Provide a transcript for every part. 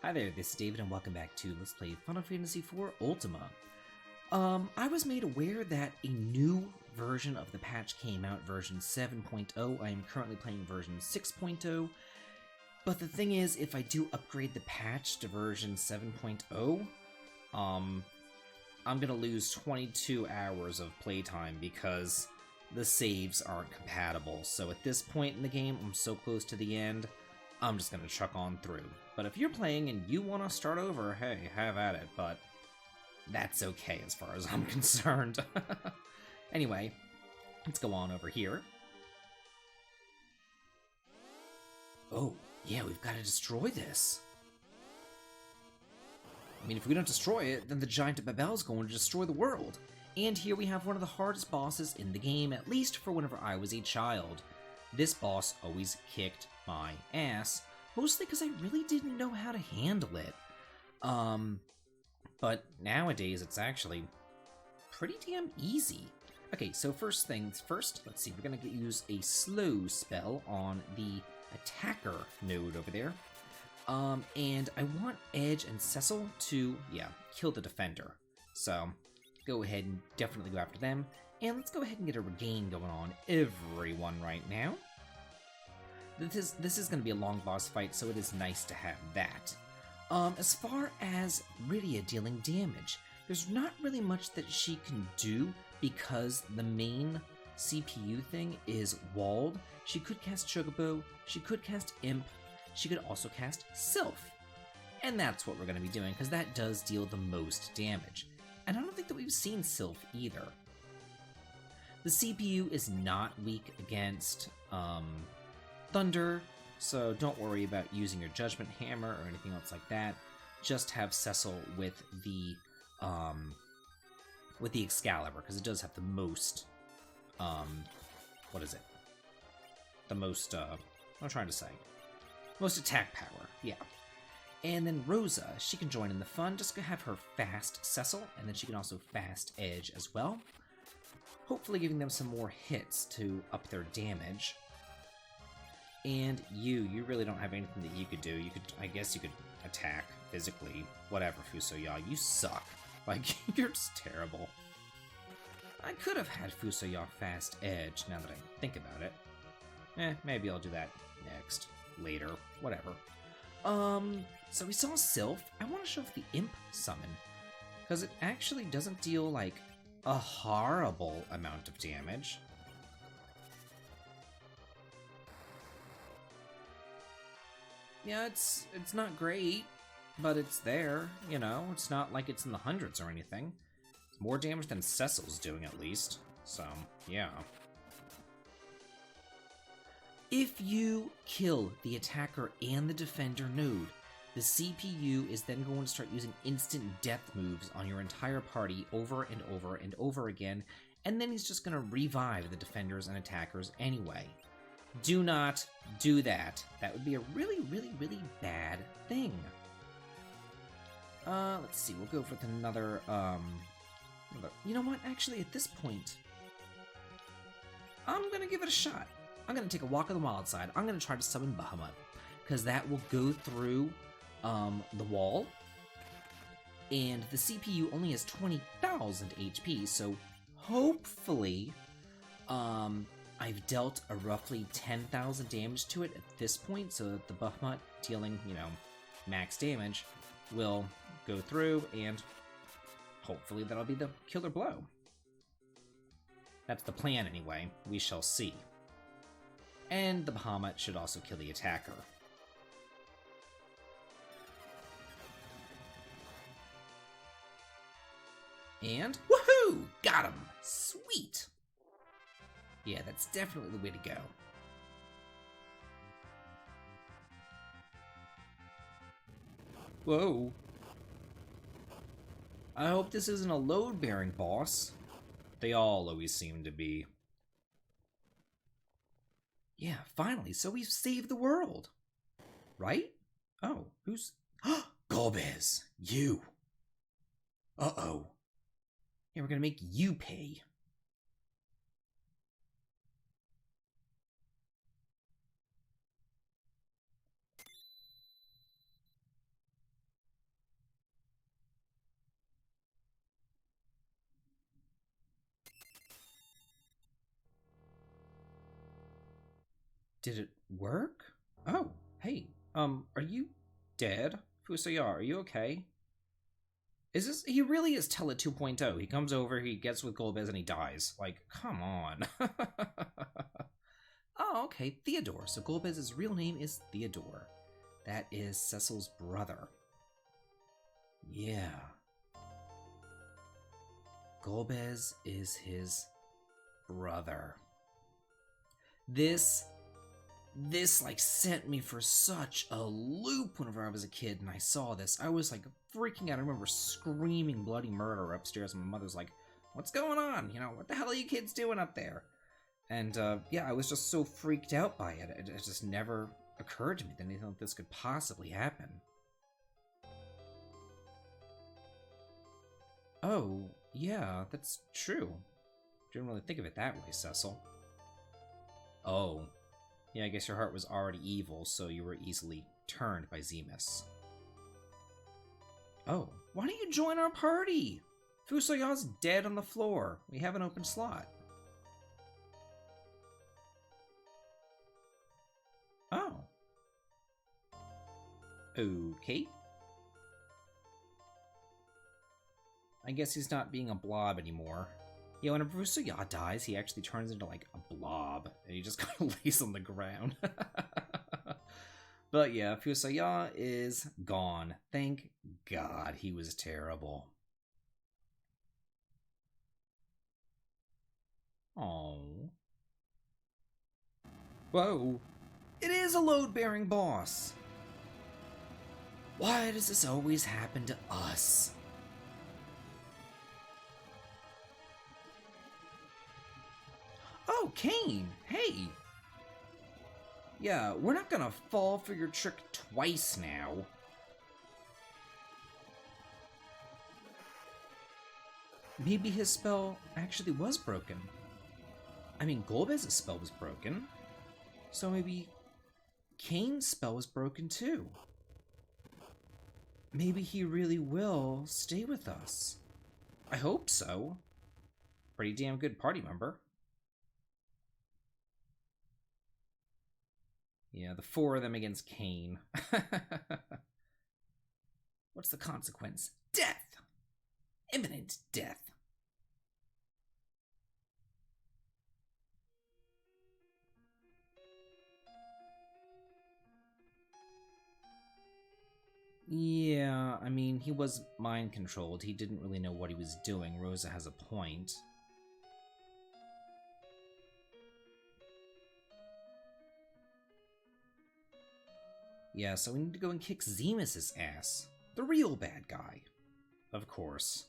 Hi there, this is David and welcome back to Let's Play Final Fantasy IV Ultima. I was made aware that a new version of the patch came out, version 7.0. I am currently playing version 6.0. But the thing is, if I do upgrade the patch to version 7.0, I'm gonna lose 22 hours of playtime because the saves aren't compatible. So at this point in the game, I'm so close to the end, I'm just gonna chuck on through. But if you're playing and you want to start over, hey, have at it, but that's okay as far as I'm concerned. Anyway, let's go on over here. Oh, yeah, we've got to destroy this. I mean, if we don't destroy it, then the giant Babel's going to destroy the world. And here we have one of the hardest bosses in the game, at least for whenever I was a child. This boss always kicked my ass, mostly because I really didn't know how to handle it. But nowadays it's actually pretty damn easy. Okay, so first things first, let's see, we're gonna use a slow spell on the attacker node over there. And I want Edge and Cecil to, kill the defender. So, go ahead and definitely go after them. And let's go ahead and get a regain going on everyone right now. This is going to be a long boss fight, so it is nice to have that. As far as Rydia dealing damage, there's not really much that she can do because the main CPU thing is walled. She could cast Chocobo, she could cast Imp, she could also cast Sylph. And that's what we're going to be doing, because that does deal the most damage. And I don't think that we've seen Sylph either. The CPU is not weak against Thunder, so don't worry about using your Judgment Hammer or anything else like that. Just have Cecil with the Excalibur, because it does have the most, what is it? The most, what I'm trying to say. Most attack power, yeah. And then Rosa, she can join in the fun. Just have her fast Cecil, and then she can also fast Edge as well. Hopefully giving them some more hits to up their damage. And you really don't have anything that you could do. I guess you could attack physically. Whatever, Fusoya, you suck. Like, you're just terrible. I could have had Fusoya fast Edge, now that I think about it. Maybe I'll do that next, later, whatever. So we saw Sylph. I want to show off the Imp summon, because it actually doesn't deal, like, a horrible amount of damage. Yeah, it's not great, but it's there, you know? It's not like it's in the hundreds or anything. It's more damage than Cecil's doing, at least. So, yeah. If you kill the attacker and the defender node, the CPU is then going to start using instant death moves on your entire party over and over and over again, and then he's just going to revive the defenders and attackers anyway. Do not do that. That would be a really, really, really bad thing. Let's see. We'll go with another, You know what? Actually, at this point, I'm gonna give it a shot. I'm gonna take a walk on the wild side. I'm gonna try to summon Bahamut, because that will go through, the wall. And the CPU only has 20,000 HP, so hopefully, I've dealt a roughly 10,000 damage to it at this point, so that the Bahamut dealing, max damage will go through, and hopefully that'll be the killer blow. That's the plan anyway. We shall see. And the Bahamut should also kill the attacker. And woohoo! Got him! Sweet! Yeah, that's definitely the way to go. Whoa. I hope this isn't a load-bearing boss. They all always seem to be. Yeah, finally, so we've saved the world. Right? Oh, who's... Golbez! You! Uh-oh. Yeah, we're gonna make you pay. Did it work? Oh, hey, are you dead? Fusaya, are you okay? Is this, he really is Tele 2.0. He comes over, he gets with Golbez, and he dies. Like, come on. Oh, okay, Theodore. So Golbez's real name is Theodore. That is Cecil's brother. Yeah. Golbez is his brother. This like sent me for such a loop whenever I was a kid and I saw this. I was like freaking out. I remember screaming bloody murder upstairs and my mother's like, "What's going on? You know, what the hell are you kids doing up there?" And yeah, I was just so freaked out by it. It just never occurred to me that anything like this could possibly happen. Oh, yeah, that's true. Didn't really think of it that way, Cecil. Oh. Yeah, I guess your heart was already evil, so you were easily turned by Zemus. Oh, why don't you join our party? Fusoya's dead on the floor. We have an open slot. Oh. Okay. I guess he's not being a blob anymore. Yeah, when Fusoya dies, he actually turns into like a blob, and he just kind of lays on the ground. But yeah, Fusoya is gone. Thank God, he was terrible. Oh. Whoa. It is a load-bearing boss! Why does this always happen to us? Oh, Kain! Hey! Yeah, we're not gonna fall for your trick twice now. Maybe his spell actually was broken. I mean, Golbez's spell was broken. So maybe Kain's spell was broken too. Maybe he really will stay with us. I hope so. Pretty damn good party member. Yeah, the four of them against Kain. What's the consequence? Death! Imminent death. Yeah, I mean, he was mind-controlled. He didn't really know what he was doing. Rosa has a point. Yeah, so we need to go and kick Zemus's ass. The real bad guy. Of course.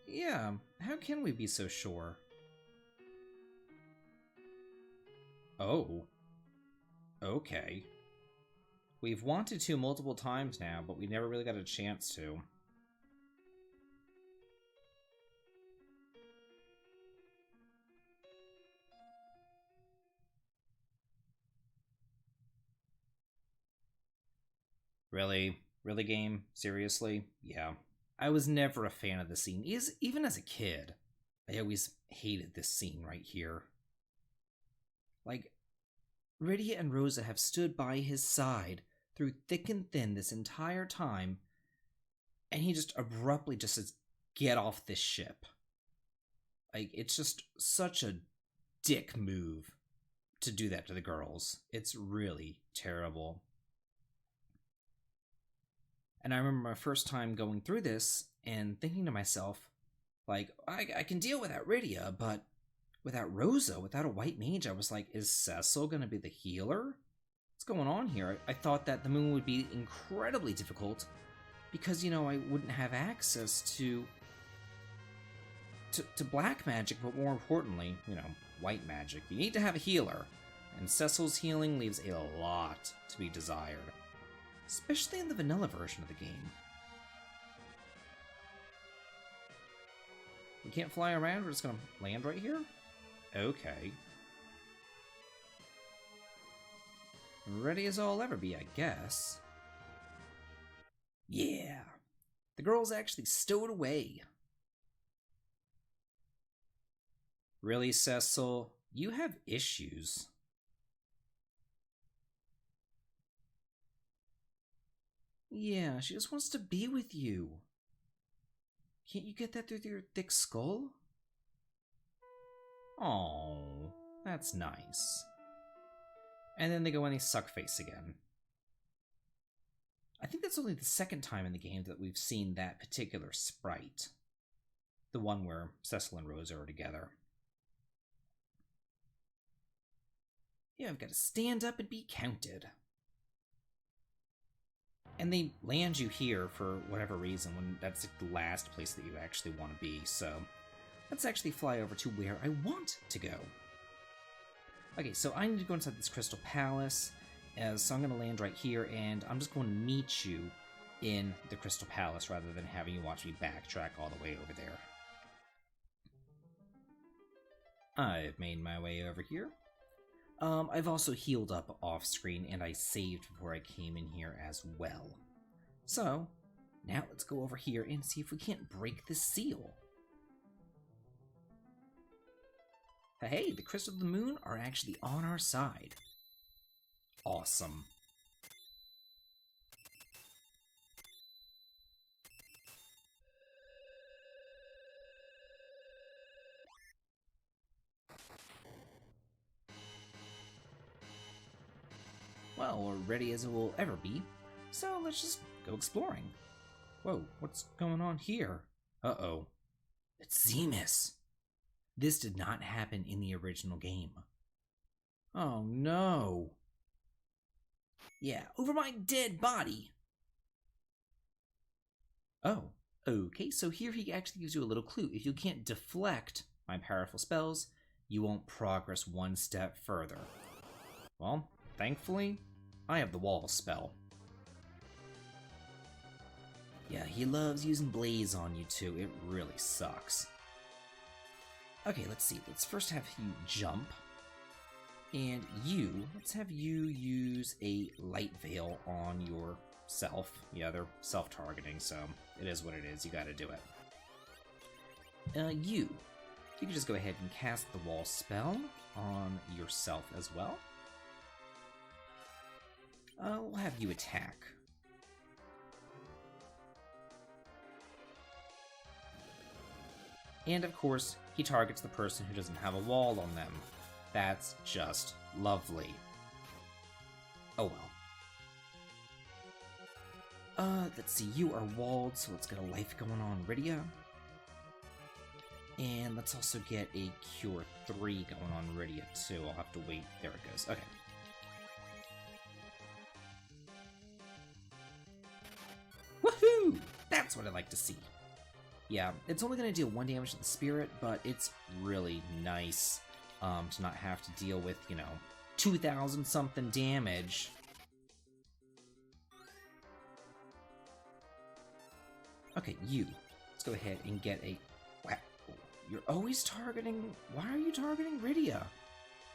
Yeah, how can we be so sure? Oh. Okay. We've wanted to multiple times now, but we never really got a chance to. Really? Really, game? Seriously? Yeah. I was never a fan of the scene. Even as a kid, I always hated this scene right here. Like, Rydia and Rosa have stood by his side through thick and thin this entire time, and he just abruptly just says, "Get off this ship." Like, it's just such a dick move to do that to the girls. It's really terrible. And I remember my first time going through this and thinking to myself, like, I can deal without Rydia, but without Rosa, without a white mage, I was like, is Cecil going to be the healer? What's going on here? I thought that the moon would be incredibly difficult because, you know, I wouldn't have access to black magic, but more importantly, you know, white magic. You need to have a healer, and Cecil's healing leaves a lot to be desired. Especially in the vanilla version of the game. We can't fly around, we're just gonna land right here? Okay. Ready as I'll ever be, I guess. Yeah, the girl's actually stowed away. Really, Cecil? You have issues. Yeah, she just wants to be with you. Can't you get that through your thick skull? Oh, that's nice. And then they go and they suck face again. I think that's only the second time in the game that we've seen that particular sprite. The one where Cecil and Rose are together. Yeah, I've got to stand up and be counted. And they land you here for whatever reason, when that's the last place that you actually want to be, so let's actually fly over to where I want to go. Okay, so I need to go inside this Crystal Palace, so I'm going to land right here, and I'm just going to meet you in the Crystal Palace rather than having you watch me backtrack all the way over there. I've made my way over here. I've also healed up off-screen, and I saved before I came in here as well. So, now let's go over here and see if we can't break the seal. Hey, the Crystals of the Moon are actually on our side. Awesome. Well, we're ready as it will ever be, so let's just go exploring. Whoa, what's going on here? Uh-oh. It's Zemus. This did not happen in the original game. Oh no. Yeah, over my dead body. Oh, okay, so here he actually gives you a little clue. If you can't deflect my powerful spells, you won't progress one step further. Well, thankfully, I have the wall spell. Yeah, he loves using Blaze on you too. It really sucks. Okay, let's see. Let's first have you jump. And let's have you use a light veil on yourself. Yeah, they're self-targeting, so it is what it is. You gotta do it. You can just go ahead and cast the wall spell on yourself as well. We'll have you attack. And of course, he targets the person who doesn't have a wall on them. That's just lovely. Oh well. Let's see, you are walled, so let's get a life going on Rydia. And let's also get a Cure 3 going on Rydia too. I'll have to wait. There it goes. Okay. Woohoo! That's what I like to see. Yeah, it's only going to deal 1 damage to the spirit, but it's really nice to not have to deal with, 2,000 something damage. Okay, let's go ahead and get a... Wow, you're always targeting... Why are you targeting Rydia?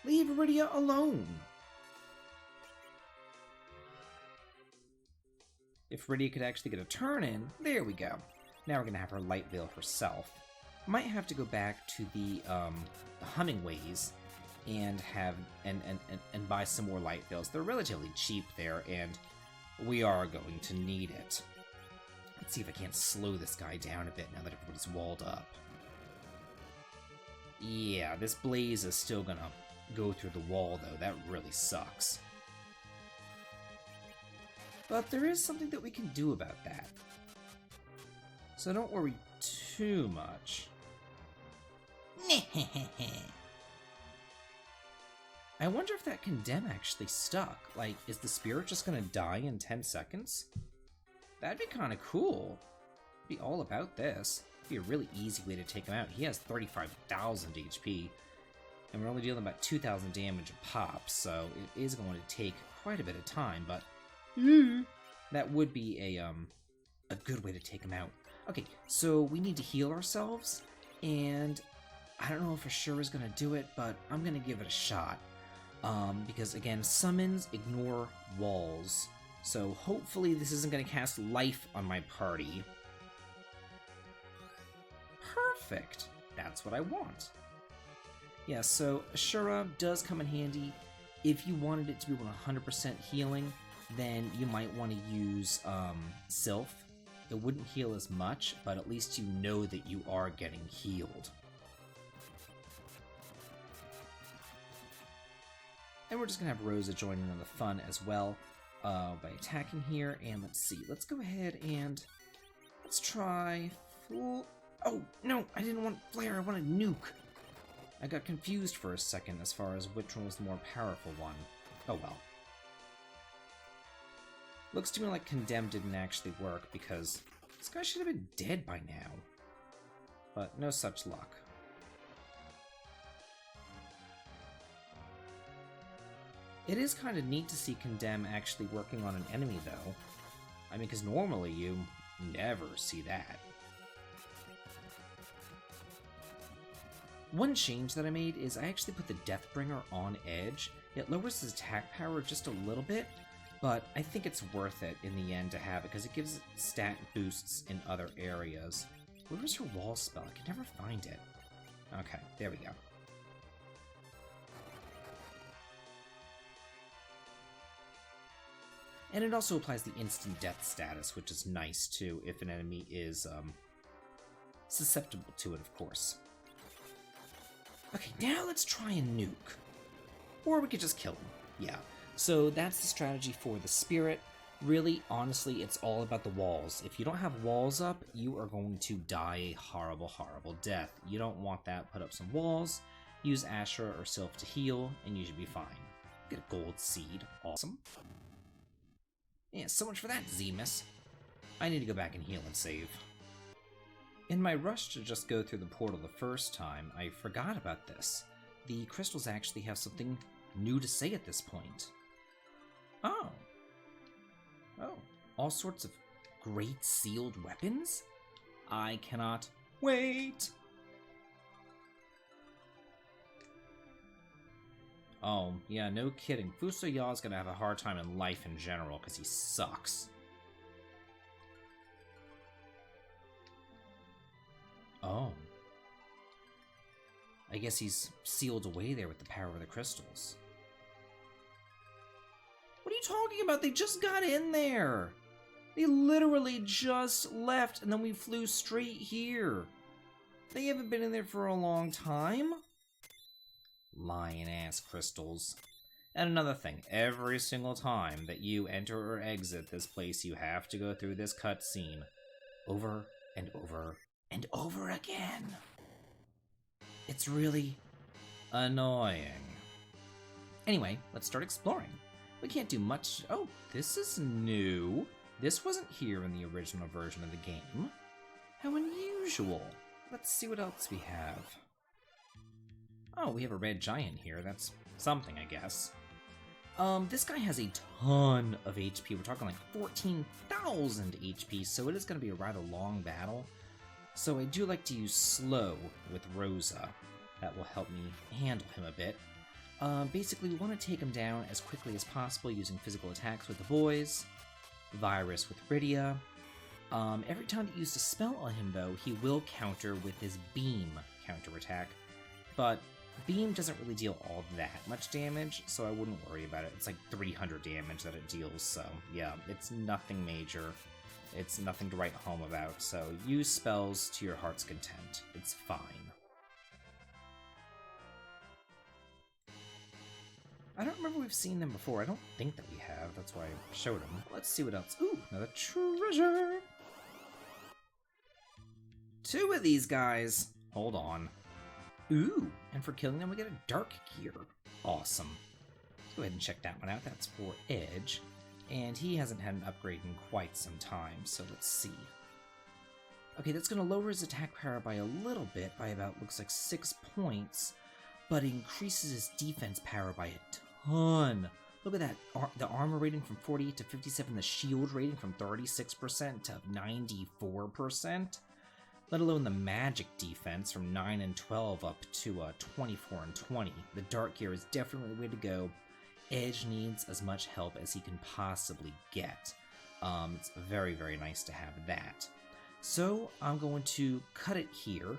Leave Rydia alone! If Rydia could actually get a turn in, there we go. Now we're going to have her light veil herself. Might have to go back to the Hummingways and and buy some more light veils. They're relatively cheap there, and we are going to need it. Let's see if I can't slow this guy down a bit now that everybody's walled up. Yeah, this Blaze is still going to go through the wall, though. That really sucks. But there is something that we can do about that. So don't worry too much. I wonder if that condemn actually stuck. Like, is the spirit just gonna die in 10 seconds? That'd be kind of cool. Be all about this. It'd be a really easy way to take him out. He has 35,000 HP, and we're only dealing about 2,000 damage a pop, so it is going to take quite a bit of time, but that would be a good way to take him out. Okay, so we need to heal ourselves, and I don't know if for sure is going to do it, but I'm going to give it a shot. Because again, summons ignore walls. So hopefully this isn't going to cast life on my party. Perfect! That's what I want. Yeah, so Ashura does come in handy. If you wanted it to be 100% healing, then you might want to use Sylph. It wouldn't heal as much, but at least you know that you are getting healed. And we're just going to have Rosa join in on the fun as well by attacking here. And let's see. Let's go ahead and let's try full... Oh, no, I didn't want Flare. I wanted Nuke. I got confused for a second as far as which one was the more powerful one. Oh, well. Looks to me like Condemn didn't actually work because this guy should have been dead by now. But no such luck. It is kind of neat to see Condemn actually working on an enemy, though. I mean, because normally you never see that. One change that I made is I actually put the Deathbringer on edge. It lowers his attack power just a little bit, but I think it's worth it in the end to have it because it gives stat boosts in other areas. Where's her wall spell? I can never find it. Okay, there we go. And it also applies the instant death status, which is nice too if an enemy is susceptible to it, of course. Okay, now let's try and nuke. Or we could just kill him. Yeah, so that's the strategy for the spirit. Really, honestly, it's all about the walls. If you don't have walls up, you are going to die a horrible, horrible death. You don't want that. Put up some walls, use Asher or Sylph to heal, and you should be fine. Get a gold seed. Awesome. Yeah, so much for that, Zemus. I need to go back and heal and save. In my rush to just go through the portal the first time, I forgot about this. The crystals actually have something new to say at this point. Oh. Oh, all sorts of great sealed weapons? I cannot wait! Oh, yeah, no kidding. Fusoya's gonna have a hard time in life in general, because he sucks. Oh. I guess he's sealed away there with the power of the crystals. What are you talking about? They just got in there! They literally just left, and then we flew straight here. They haven't been in there for a long time? Lying-ass crystals. And another thing, every single time that you enter or exit this place, you have to go through this cutscene over and over and over again. It's really annoying. Anyway, let's start exploring. We can't do much. Oh, this is new. This wasn't here in the original version of the game. How unusual. Let's see what else we have. Oh, we have a red giant here. That's something, I guess. This guy has a ton of HP. We're talking like 14,000 HP, so it is going to be a rather long battle. So I do like to use slow with Rosa. That will help me handle him a bit. Basically, we want to take him down as quickly as possible using physical attacks with the boys, Virus with Rydia. Every time that you use a spell on him, though, he will counter with his Beam counterattack. But Beam doesn't really deal all that much damage, so I wouldn't worry about it. It's like 300 damage that it deals, so yeah, it's nothing major. It's nothing to write home about, so use spells to your heart's content. It's fine. I don't remember we've seen them before. I don't think that we have. That's why I showed them. Let's see what else. Ooh, another treasure! 2 of these guys! Hold on. Ooh, and for killing them we get a dark gear. Awesome. Let's go ahead and check that one out. That's for Edge. And he hasn't had an upgrade in quite some time, so let's see. Okay, that's going to lower his attack power by a little bit, by about, looks like 6 points, but increases his defense power by a ton. Look at that, the armor rating from 48 to 57, the shield rating from 36% to 94%, let alone the magic defense from 9 and 12 up to 24 and 20. The dark gear is definitely the way to go. Edge needs as much help as he can possibly get. It's very, very nice to have that. So I'm going to cut it here,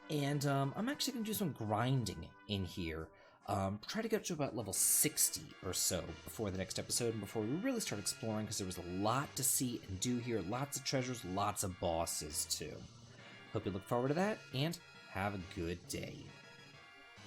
and I'm actually going to do some grinding in here. Try to get to about level 60 or so before the next episode and before we really start exploring, because there was a lot to see and do here. Lots of treasures, lots of bosses too. Hope you look forward to that, and have a good day.